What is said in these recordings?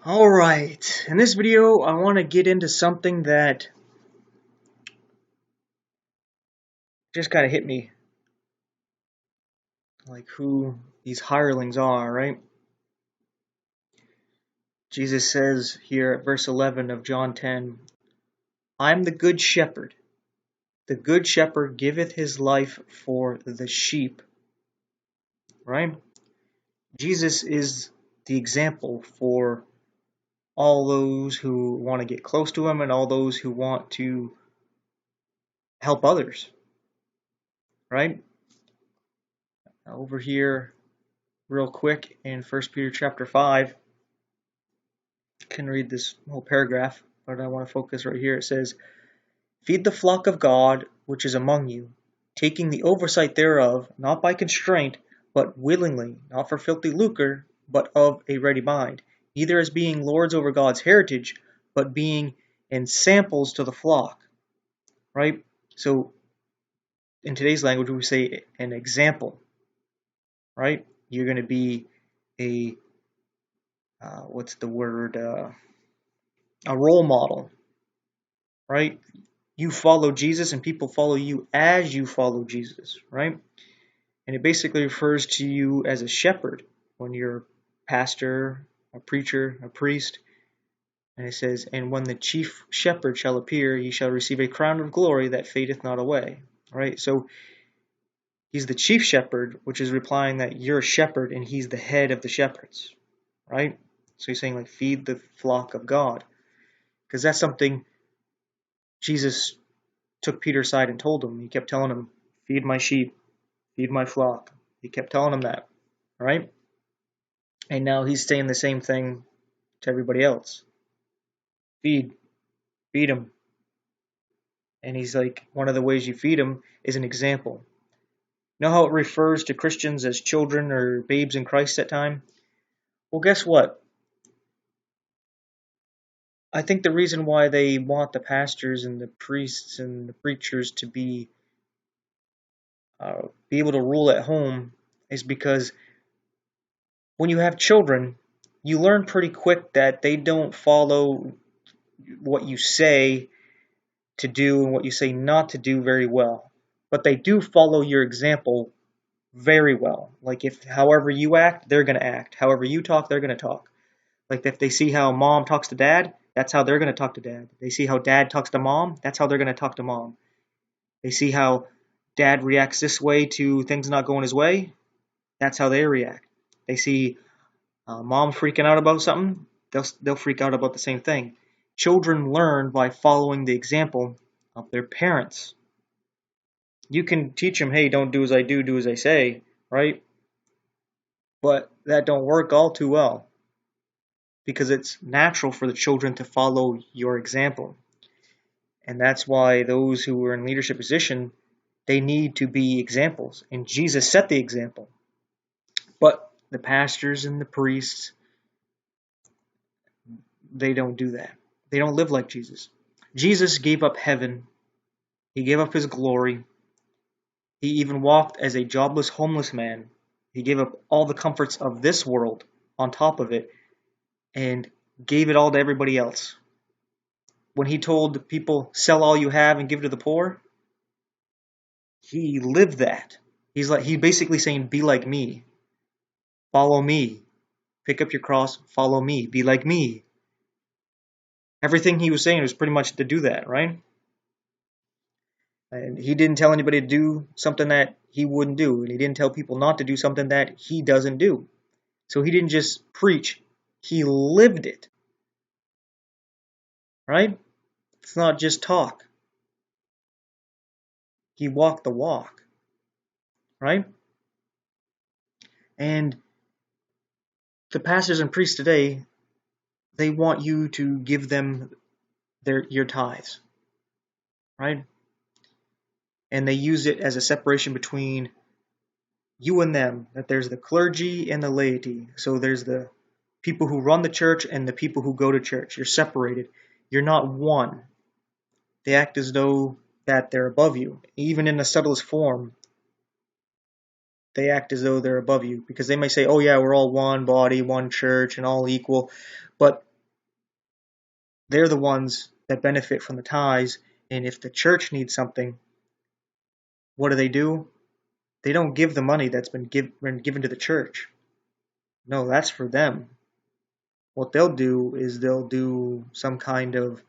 Alright, in this video I want to get into something that just kind of hit me, like who these hirelings are, right? Jesus says here at verse 11 of John 10, I'm the good shepherd. The good shepherd giveth his life for the sheep, right? Jesus is the example for all those who want to get close to him and all those who want to help others, right? Over here, real quick, in 1 Peter chapter 5, I can read this whole paragraph, but I want to focus right here. It says, Feed the flock of God which is among you, taking the oversight thereof, not by constraint, but willingly, not for filthy lucre, but of a ready mind, neither as being lords over God's heritage, but being ensamples to the flock. Right? So, in today's language, we say an example. Right? You're going to be a, a role model. Right? You follow Jesus and people follow you as you follow Jesus, right? And it basically refers to you as a shepherd when you're a pastor, a preacher, a priest. And it says, and when the chief shepherd shall appear, he shall receive a crown of glory that fadeth not away, right? So he's the chief shepherd, which is implying that you're a shepherd and he's the head of the shepherds, right? So he's saying, like, feed the flock of God, because that's something Jesus took Peter aside and told him. He kept telling him, feed my sheep, feed my flock. He kept telling him that, right? And now he's saying the same thing to everybody else. Feed them. And he's like, one of the ways you feed them is an example. You know how it refers to Christians as children or babes in Christ at time? Well, guess what? I think the reason why they want the pastors and the priests and the preachers to be able to rule at home is because when you have children, you learn pretty quick that they don't follow what you say to do and what you say not to do very well. But they do follow your example very well. Like, if however you act, they're going to act. However you talk, they're going to talk. Like, if they see how mom talks to dad, that's how they're going to talk to dad. They see how dad talks to mom, that's how they're going to talk to mom. They see how dad reacts this way to things not going his way, that's how they react. They see mom freaking out about something, they'll freak out about the same thing. Children learn by following the example of their parents. You can teach them, hey, don't do as I do as I say, right? But that don't work all too well, because it's natural for the children to follow your example. And that's why those who are in leadership position, they need to be examples. And Jesus set the example. But the pastors and the priests, they don't do that. They don't live like Jesus. Jesus gave up heaven. He gave up his glory. He even walked as a jobless, homeless man. He gave up all the comforts of this world on top of it and gave it all to everybody else. When he told the people, sell all you have and give to the poor, he lived that. He's basically saying, be like me. Follow me. Pick up your cross, follow me. Be like me. Everything he was saying was pretty much to do that, right? And he didn't tell anybody to do something that he wouldn't do. And he didn't tell people not to do something that he doesn't do. So he didn't just preach. He lived it. Right? It's not just talk. He walked the walk. Right? And the pastors and priests today, they want you to give them your tithes. Right? And they use it as a separation between you and them, that there's the clergy and the laity. So there's the people who run the church and the people who go to church. You're separated. You're not one. They act as though that they're above you. Even in the subtlest form, they act as though they're above you, because they may say, oh yeah, we're all one body, one church, and all equal. But they're the ones that benefit from the tithes. And if the church needs something, what do? They don't give the money that's been given to the church. No, that's for them. What they'll do is they'll do some kind of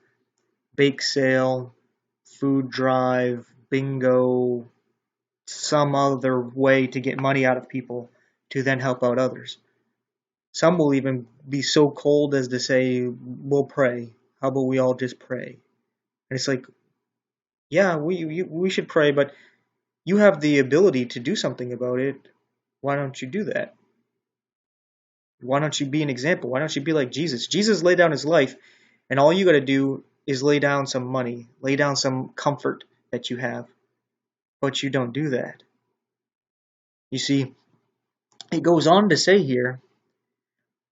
bake sale, food drive, bingo, some other way to get money out of people to then help out others. Some will even be so cold as to say, we'll pray. How about we all just pray? And it's like, yeah, we should pray, but you have the ability to do something about it. Why don't you do that? Why don't you be an example? Why don't you be like Jesus? Jesus laid down his life, and all you got to do is lay down some money, lay down some comfort that you have. But you don't do that. You see, it goes on to say here,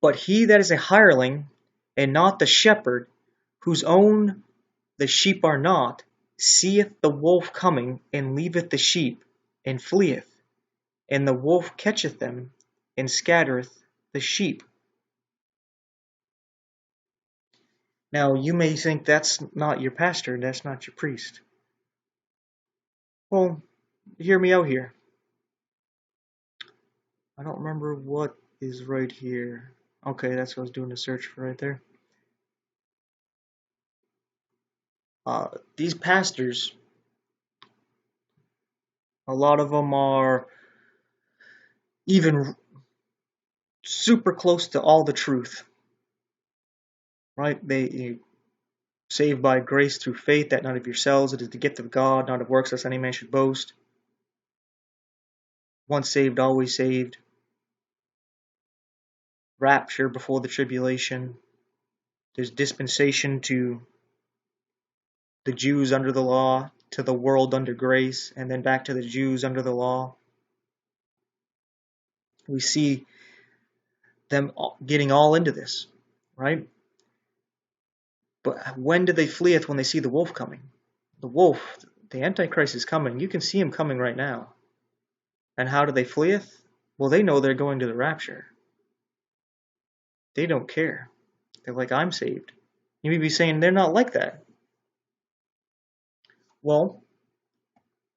but he that is a hireling, and not the shepherd, whose own the sheep are not, seeth the wolf coming, and leaveth the sheep, and fleeth. And the wolf catcheth them, and scattereth the sheep. Now, you may think that's not your pastor, that's not your priest. Well, hear me out here. I don't remember what is right here. Okay, that's what I was doing the search for right there. These pastors, a lot of them are even super close to all the truth, right? They saved by grace through faith, that not of yourselves, it is the gift of God, not of works, lest any man should boast. Once saved, always saved. Rapture before the tribulation. There's dispensation to the Jews under the law, to the world under grace, and then back to the Jews under the law. We see them getting all into this, right? But when do they fleeth? When they see the wolf coming? The wolf, the Antichrist is coming. You can see him coming right now. And how do they fleeth? Well, they know they're going to the rapture. They don't care. They're like, I'm saved. You may be saying they're not like that. Well,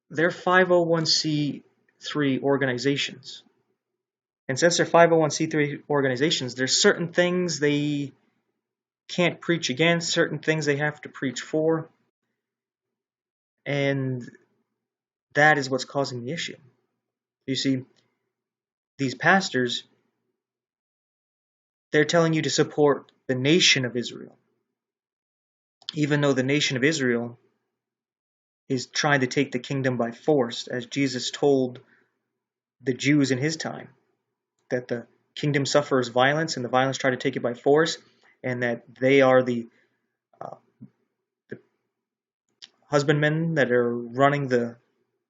they're 501c3 organizations. And since they're 501c3 organizations, there's certain things they can't preach against, certain things they have to preach for. And that is what's causing the issue. You see, these pastors, they're telling you to support the nation of Israel. Even though the nation of Israel is trying to take the kingdom by force, as Jesus told the Jews in his time, that the kingdom suffers violence and the violence try to take it by force, and that they are the husbandmen that are running the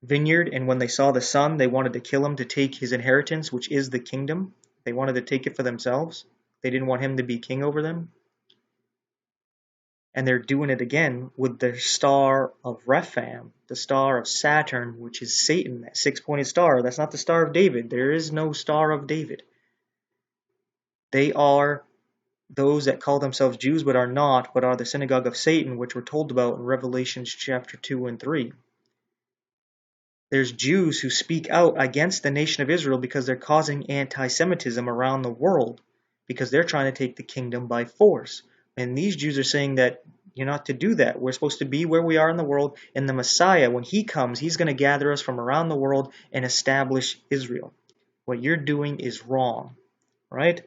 vineyard, and when they saw the son, they wanted to kill him to take his inheritance, which is the kingdom. They wanted to take it for themselves. They didn't want him to be king over them. And they're doing it again with the star of Rephaim, the star of Saturn, which is Satan, that six-pointed star. That's not the Star of David. There is no Star of David. They are those that call themselves Jews but are not, but are the synagogue of Satan, which we're told about in Revelations chapter 2 and 3. There's Jews who speak out against the nation of Israel because they're causing anti-Semitism around the world, because they're trying to take the kingdom by force. And these Jews are saying that you're not to do that. We're supposed to be where we are in the world, and the Messiah, when he comes, he's going to gather us from around the world and establish Israel. What you're doing is wrong, right?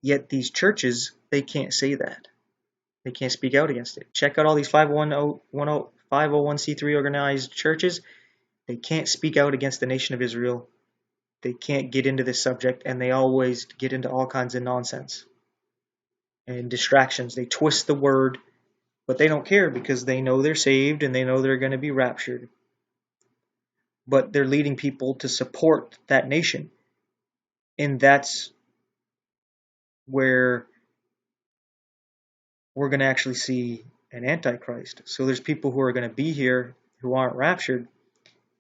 Yet these churches, they can't say that. They can't speak out against it. Check out all these 501c3 organized churches. They can't speak out against the nation of Israel. They can't get into this subject, and they always get into all kinds of nonsense and distractions. They twist the word, but they don't care because they know they're saved and they know they're going to be raptured. But they're leading people to support that nation. And that's where we're going to actually see an Antichrist. So there's people who are going to be here who aren't raptured,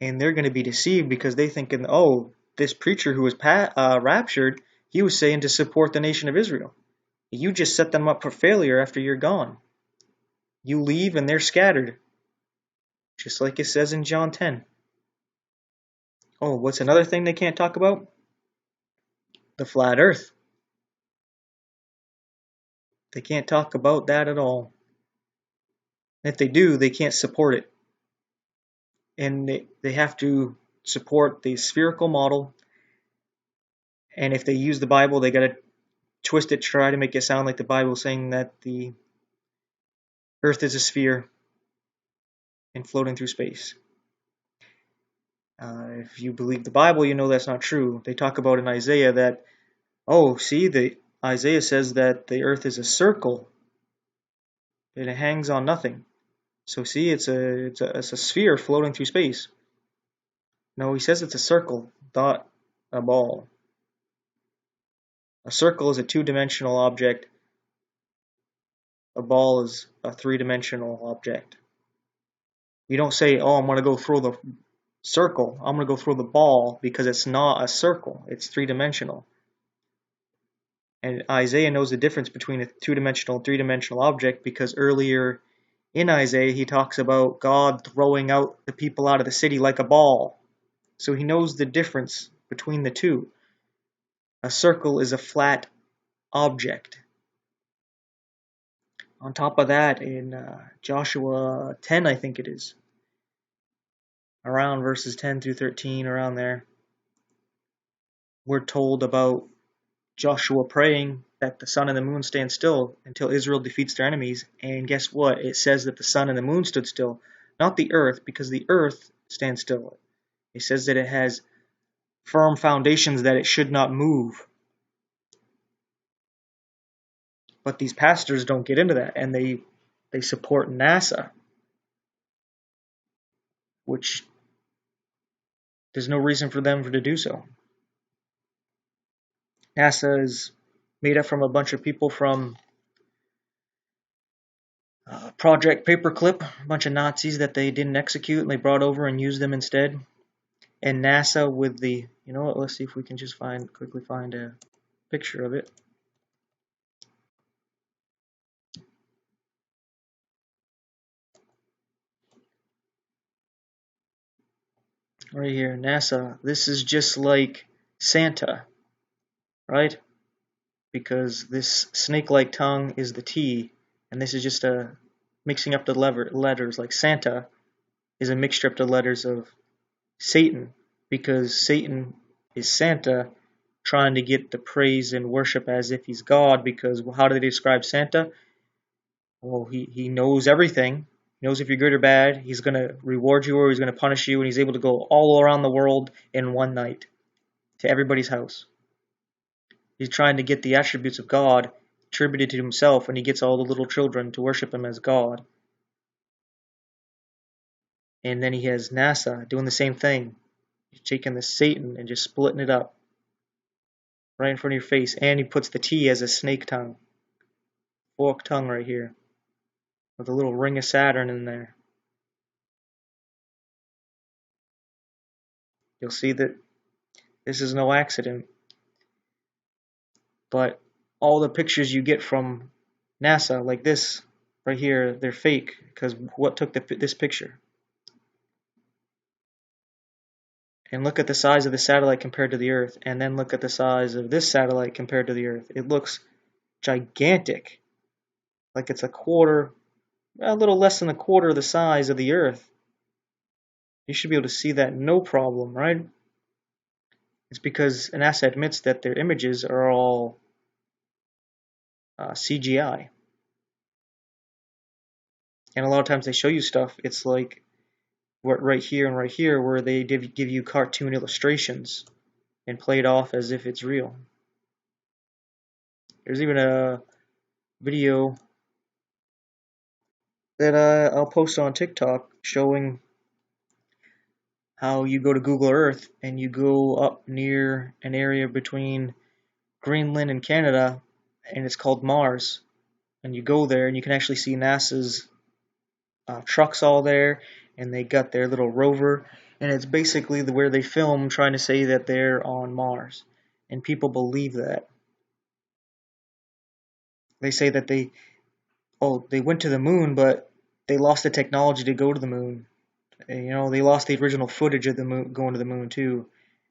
and they're going to be deceived because they thinking, oh, this preacher who was raptured, he was saying to support the nation of Israel. You just set them up for failure after you're gone. You leave and they're scattered. Just like it says in John 10. Oh, what's another thing they can't talk about? The flat earth. They can't talk about that at all. If they do, they can't support it. And they have to support the spherical model. And if they use the Bible, they got to twist it to try to make it sound like the Bible saying that the earth is a sphere and floating through space. If you believe the Bible, you know that's not true. They talk about in Isaiah that, Isaiah says that the earth is a circle. It hangs on nothing. So see, it's a sphere floating through space. No, he says it's a circle, not a ball. A circle is a two-dimensional object. A ball is a three-dimensional object. You don't say, oh, I'm going to go throw the circle. I'm going to go throw the ball, because it's not a circle. It's three-dimensional. And Isaiah knows the difference between a two-dimensional and three-dimensional object, because earlier in Isaiah he talks about God throwing out the people out of the city like a ball. So he knows the difference between the two. A circle is a flat object. On top of that, in Joshua 10, I think it is, around verses 10 through 13, around there, we're told about Joshua praying that the sun and the moon stand still until Israel defeats their enemies. And guess what? It says that the sun and the moon stood still, not the earth, because the earth stands still. It says that it has firm foundations, that it should not move. But these pastors don't get into that, and they support NASA, which there's no reason for them to do so. NASA is made up from a bunch of people from Project Paperclip, a bunch of Nazis that they didn't execute and they brought over and used them instead. And NASA with the, you know what, let's see if we can just quickly find a picture of it. Right here, NASA. This is just like Santa, right? Because this snake-like tongue is the T, and this is just a mixing up the letters. Like Santa is a mixture up the letters of Satan, because Satan is Santa trying to get the praise and worship as if he's God. Because how do they describe Santa? Well, he knows everything. He knows if you're good or bad. He's going to reward you or he's going to punish you, and he's able to go all around the world in one night to everybody's house. He's trying to get the attributes of God attributed to himself, and he gets all the little children to worship him as God. And then he has NASA doing the same thing. He's taking the Satan and just splitting it up right in front of your face, and he puts the T as a snake tongue. Forked tongue right here, with a little ring of Saturn in there. You'll see that this is no accident. But all the pictures you get from NASA, like this right here, they're fake, because what took this picture? And look at the size of the satellite compared to the Earth, and then look at the size of this satellite compared to the Earth. It looks gigantic, like it's a little less than a quarter of the size of the Earth. You should be able to see that no problem, right? It's because NASA admits that their images are all CGI. And a lot of times they show you stuff, it's like right here and right here, where they give you cartoon illustrations and play it off as if it's real. There's even a video that I'll post on TikTok showing how you go to Google Earth and you go up near an area between Greenland and Canada, and it's called Mars. And you go there and you can actually see NASA's trucks all there, and they got their little rover, and it's basically where they film trying to say that they're on Mars, and people believe that. They say that they went to the moon, but they lost the technology to go to the moon. And, they lost the original footage of the moon going to the moon too,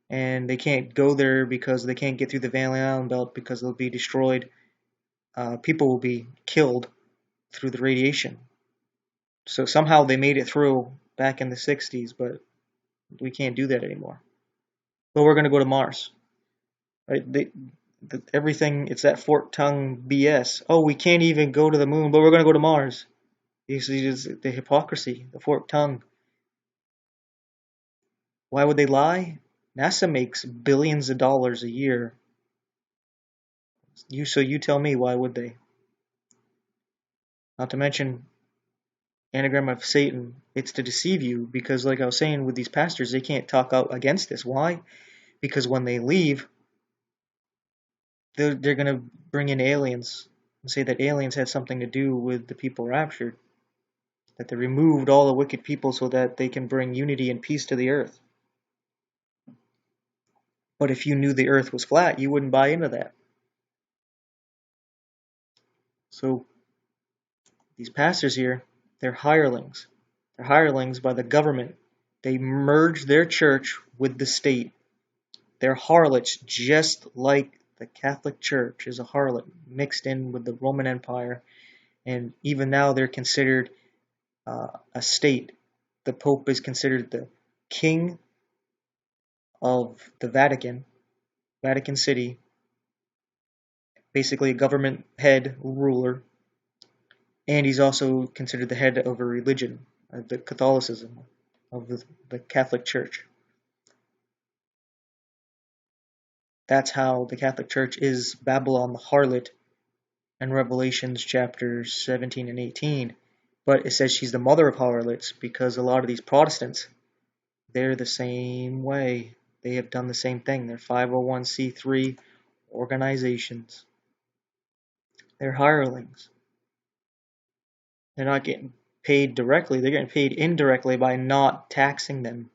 and they can't go there because they can't get through the Van Allen belt because they'll be destroyed. People will be killed through the radiation. So somehow they made it through back in the 60s, but we can't do that anymore. But we're going to go to Mars. Right? Everything, it's that forked tongue BS. Oh, we can't even go to the moon, but we're going to go to Mars. You see, it's the hypocrisy, the forked tongue. Why would they lie? NASA makes billions of dollars a year. So you tell me, why would they? Not to mention, anagram of Satan, it's to deceive you, because like I was saying with these pastors, they can't talk out against this. Why? Because when they leave, they're going to bring in aliens and say that aliens had something to do with the people raptured, that they removed all the wicked people so that they can bring unity and peace to the earth. But if you knew the earth was flat, you wouldn't buy into that. So these pastors here, they're hirelings. They're hirelings by the government. They merge their church with the state. They're harlots, just like the Catholic Church is a harlot mixed in with the Roman Empire. And even now they're considered a state. The Pope is considered the king of the Vatican City, basically a government head ruler. And he's also considered the head of a religion, the Catholicism of the Catholic Church. That's how the Catholic Church is Babylon the harlot in Revelations chapters 17 and 18. But it says she's the mother of harlots because a lot of these Protestants, they're the same way. They have done the same thing. They're 501c3 organizations. They're hirelings. They're not getting paid directly. They're getting paid indirectly by not taxing them.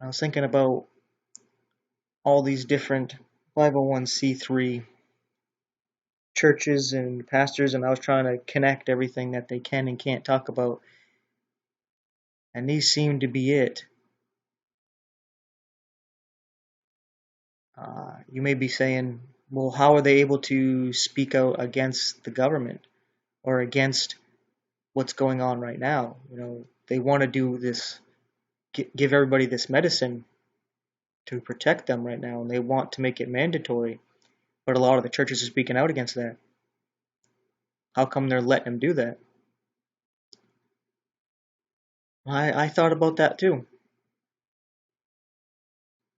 I was thinking about all these different 501c3 churches and pastors, and I was trying to connect everything that they can and can't talk about. And these seem to be it. You may be saying, well, how are they able to speak out against the government or against what's going on right now? They want to do this, give everybody this medicine to protect them right now, and they want to make it mandatory. But a lot of the churches are speaking out against that. How come they're letting them do that? I thought about that too.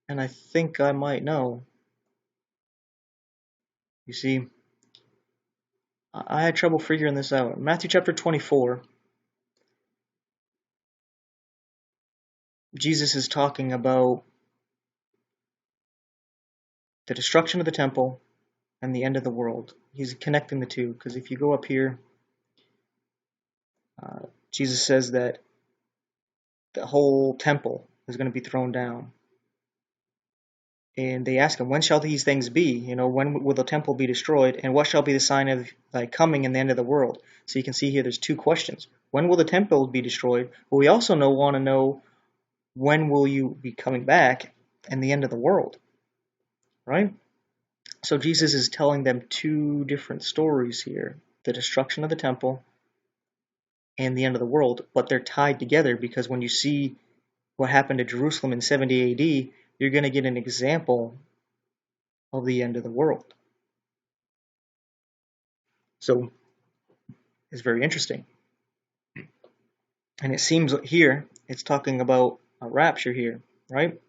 And I think I might know. You see, I had trouble figuring this out. Matthew chapter 24, Jesus is talking about the destruction of the temple and the end of the world. He's connecting the two, because if you go up here, Jesus says that the whole temple is going to be thrown down. And they ask him, when shall these things be? When will the temple be destroyed? And what shall be the sign of thy coming and the end of the world? So you can see here there's two questions. When will the temple be destroyed? But we also want to know, when will you be coming back and the end of the world? Right? So Jesus is telling them two different stories here. The destruction of the temple and the end of the world. But they're tied together, because when you see what happened to Jerusalem in 70 AD, you're going to get an example of the end of the world. So it's very interesting. And it seems here it's talking about a rapture here, right?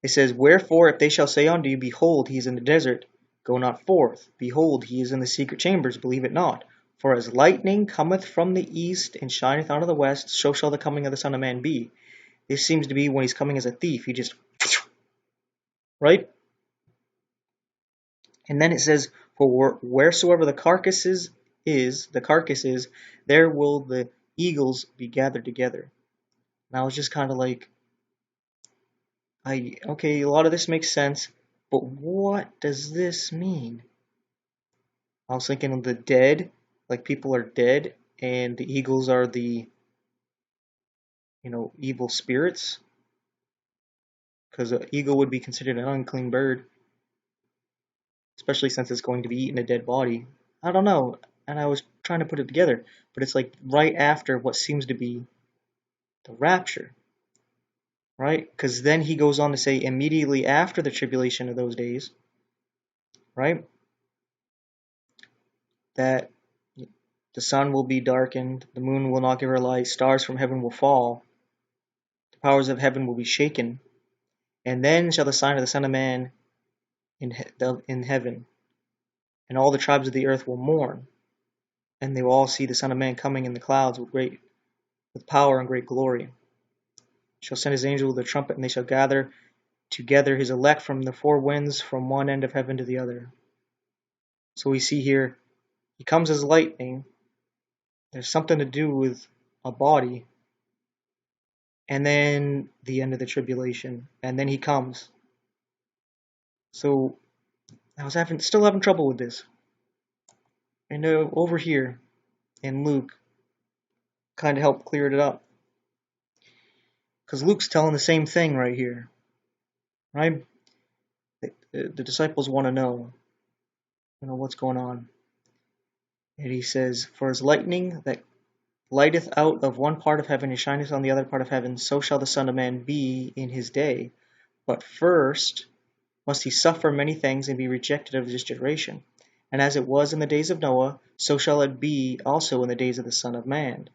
It says, wherefore, if they shall say unto you, behold, he is in the desert, go not forth. Behold, he is in the secret chambers, believe it not. For as lightning cometh from the east and shineth out of the west, so shall the coming of the Son of Man be. This seems to be when he's coming as a thief. He just, right? And then it says, for wheresoever the carcass is, there will the eagles be gathered together. And I was just kind of like, okay, a lot of this makes sense, but what does this mean? I was thinking of the dead, like people are dead, and the eagles are the, evil spirits, because an eagle would be considered an unclean bird, especially since it's going to be eating a dead body. I don't know, and I was trying to put it together, but it's like right after what seems to be the rapture, right? Because then he goes on to say immediately after the tribulation of those days, right? That the sun will be darkened, the moon will not give her light, stars from heaven will fall, the powers of heaven will be shaken, and then shall the sign of the Son of Man in heaven, and all the tribes of the earth will mourn, and they will all see the Son of Man coming in the clouds with power and great glory. He shall send his angel with a trumpet, and they shall gather together his elect from the four winds, from one end of heaven to the other. So we see here, he comes as lightning. There's something to do with a body, and then the end of the tribulation, and then he comes. So I was still having trouble with this. And over here in Luke, kind of helped clear it up. Because Luke's telling the same thing right here, right? The disciples want to know, what's going on. And he says, "For as lightning that lighteth out of one part of heaven and shineth on the other part of heaven, so shall the Son of Man be in his day. But first must he suffer many things and be rejected of this generation. And as it was in the days of Noah, so shall it be also in the days of the Son of Man."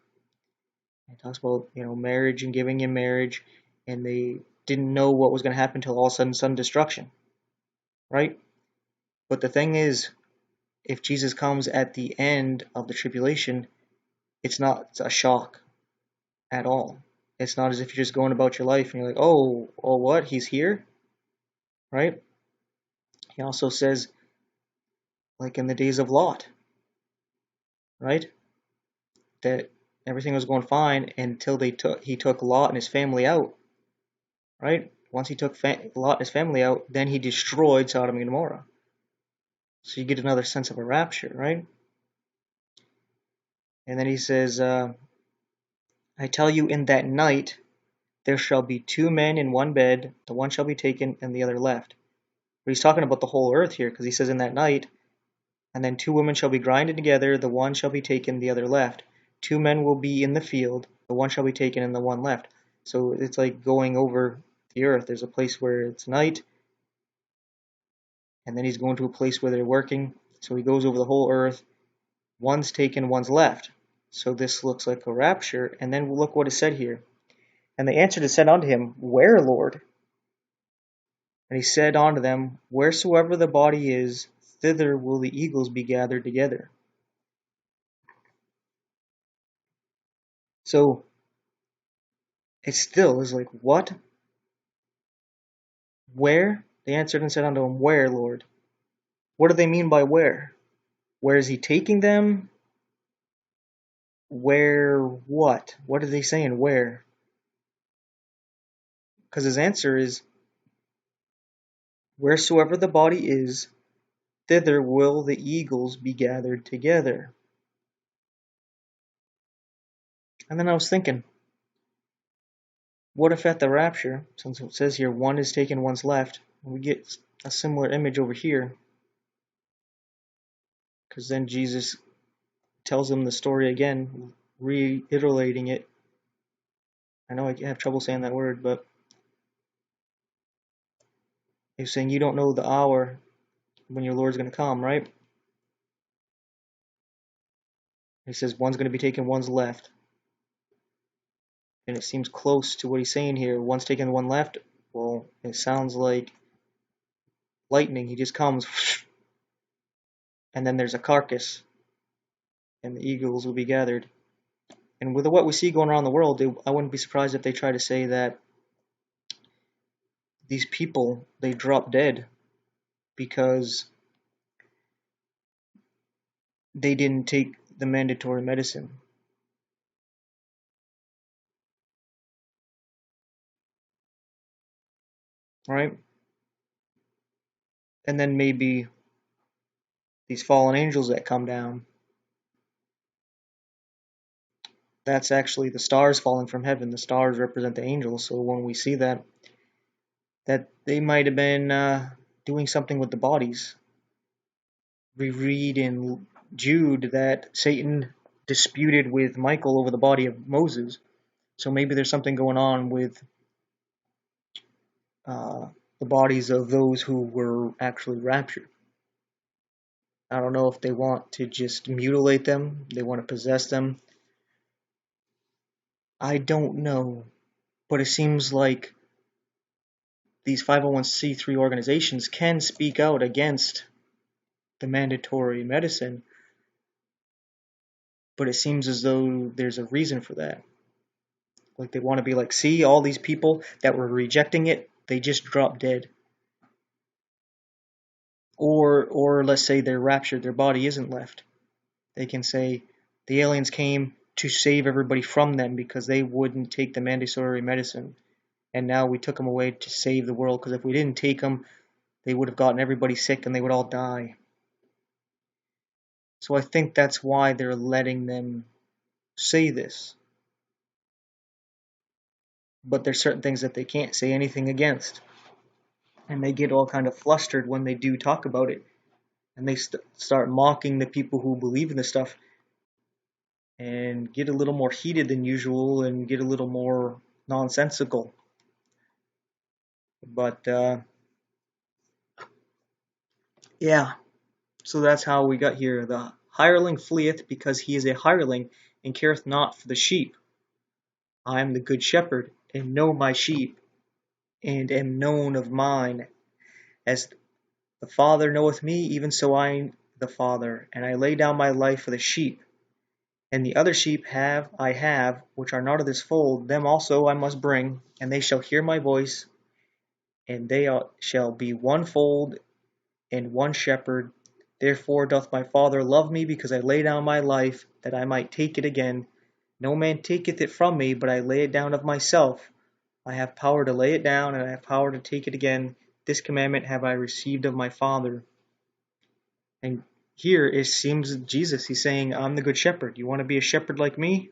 It talks about, marriage and giving in marriage, and they didn't know what was going to happen until all of a sudden destruction, right? But the thing is, if Jesus comes at the end of the tribulation, it's not a shock at all. It's not as if you're just going about your life and you're like, oh, what? He's here? Right? He also says, like in the days of Lot, right? That everything was going fine until he took Lot and his family out, right? Once he took Lot and his family out, then he destroyed Sodom and Gomorrah. So you get another sense of a rapture, right? And then he says, I tell you, in that night there shall be two men in one bed, the one shall be taken and the other left. But he's talking about the whole earth here, because he says in that night, and then two women shall be grinded together, the one shall be taken, the other left. Two men will be in the field, the one shall be taken and the one left. So it's like going over the earth. There's a place where it's night, and then he's going to a place where they're working. So he goes over the whole earth. One's taken, one's left. So this looks like a rapture. And then look what is said here. And they answered and said unto him, Where, Lord? And he said unto them, Wheresoever the body is, thither will the eagles be gathered together. So it still is like, what? Where? They answered and said unto him, Where, Lord? What do they mean by where? Where is he taking them? Where what? What are they saying, where? Because his answer is, Wheresoever the body is, thither will the eagles be gathered together. And then I was thinking, what if at the rapture, since it says here one is taken, one's left, we get a similar image over here, because then Jesus tells them the story again, reiterating it. I know I have trouble saying that word, but he's saying you don't know the hour when your Lord's going to come, right? He says one's going to be taken, one's left. And it seems close to what he's saying here. One's taken, one left. Well, it sounds like lightning. He just comes, and then there's a carcass, and the eagles will be gathered. And with what we see going around the world, I wouldn't be surprised if they try to say that these people, they drop dead because they didn't take the mandatory medicine. right? And then maybe these fallen angels that come down, that's actually the stars falling from heaven. The stars represent the angels. So when we see that they might have been doing something with the bodies. We read in Jude that Satan disputed with Michael over the body of Moses. So maybe there's something going on with the bodies of those who were actually raptured. I don't know if they want to just mutilate them, they want to possess them. I don't know. But it seems like these 501c3 organizations can speak out against the mandatory medicine, but it seems as though there's a reason for that. Like they want to be like, see, all these people that were rejecting it, they just dropped dead. Or let's say they're raptured, their body isn't left. They can say the aliens came to save everybody from them because they wouldn't take the mandatory medicine. And now we took them away to save the world, because if we didn't take them, they would have gotten everybody sick and they would all die. So I think that's why they're letting them say this. But there's certain things that they can't say anything against. And they get all kind of flustered when they do talk about it. And they start mocking the people who believe in this stuff and get a little more heated than usual and get a little more nonsensical. But yeah, so that's how we got here. The hireling fleeth because he is a hireling and careth not for the sheep. I am the good shepherd and know my sheep and am known of mine. As the Father knoweth me, even so I the Father, and I lay down my life for the sheep. And the other sheep I have, which are not of this fold, them also I must bring, and they shall hear my voice, and they shall be one fold and one shepherd. Therefore doth my Father love me, because I lay down my life, that I might take it again. No man taketh it from me, but I lay it down of myself. I have power to lay it down, and I have power to take it again. This commandment have I received of my Father. And here it seems Jesus, he's saying, I'm the good shepherd. You want to be a shepherd like me?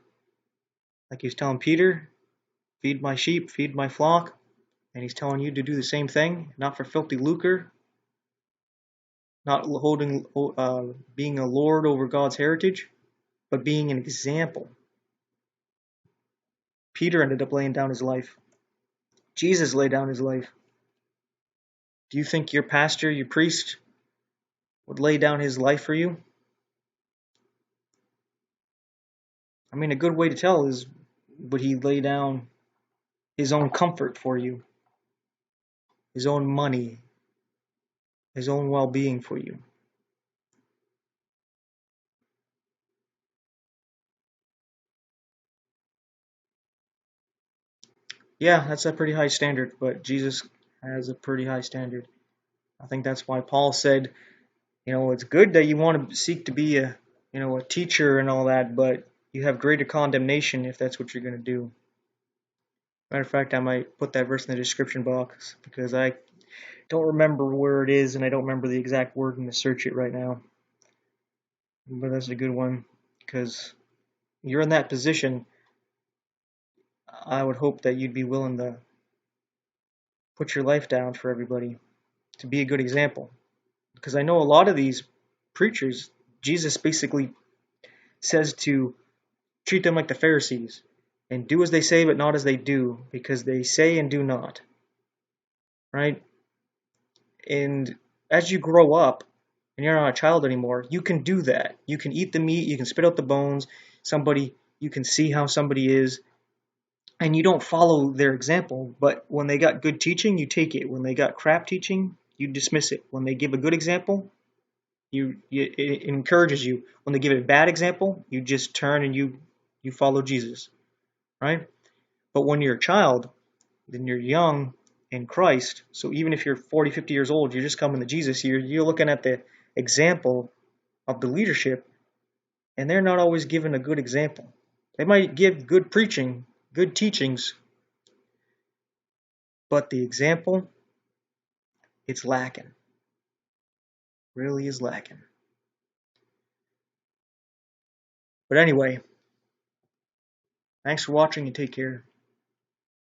Like he was telling Peter, feed my sheep, feed my flock. And he's telling you to do the same thing, not for filthy lucre, not being a lord over God's heritage, but being an example. Peter ended up laying down his life. Jesus laid down his life. Do you think your pastor, your priest, would lay down his life for you? I mean, a good way to tell is, would he lay down his own comfort for you, his own money, his own well-being for you? Yeah, that's a pretty high standard, but Jesus has a pretty high standard. I think that's why Paul said, it's good that you want to seek to be a teacher and all that, but you have greater condemnation if that's what you're going to do. Matter of fact, I might put that verse in the description box because I don't remember where it is and I don't remember the exact word to search it right now. But that's a good one because you're in that position. I would hope that you'd be willing to put your life down for everybody to be a good example. Because I know a lot of these preachers, Jesus basically says to treat them like the Pharisees and do as they say but not as they do, because they say and do not. Right? And as you grow up and you're not a child anymore, you can do that. You can eat the meat, you can spit out the bones. You can see how somebody is, and you don't follow their example. But when they got good teaching, you take it. When they got crap teaching, you dismiss it. When they give a good example, it encourages you. When they give a bad example, you just turn and you follow Jesus, right? But when you're a child, then you're young in Christ. So even if you're 40, 50 years old, you're just coming to Jesus. You're looking at the example of the leadership, and they're not always given a good example. They might give good preaching, good teachings, but the example, It's lacking. Really is lacking. But anyway, thanks for watching and take care.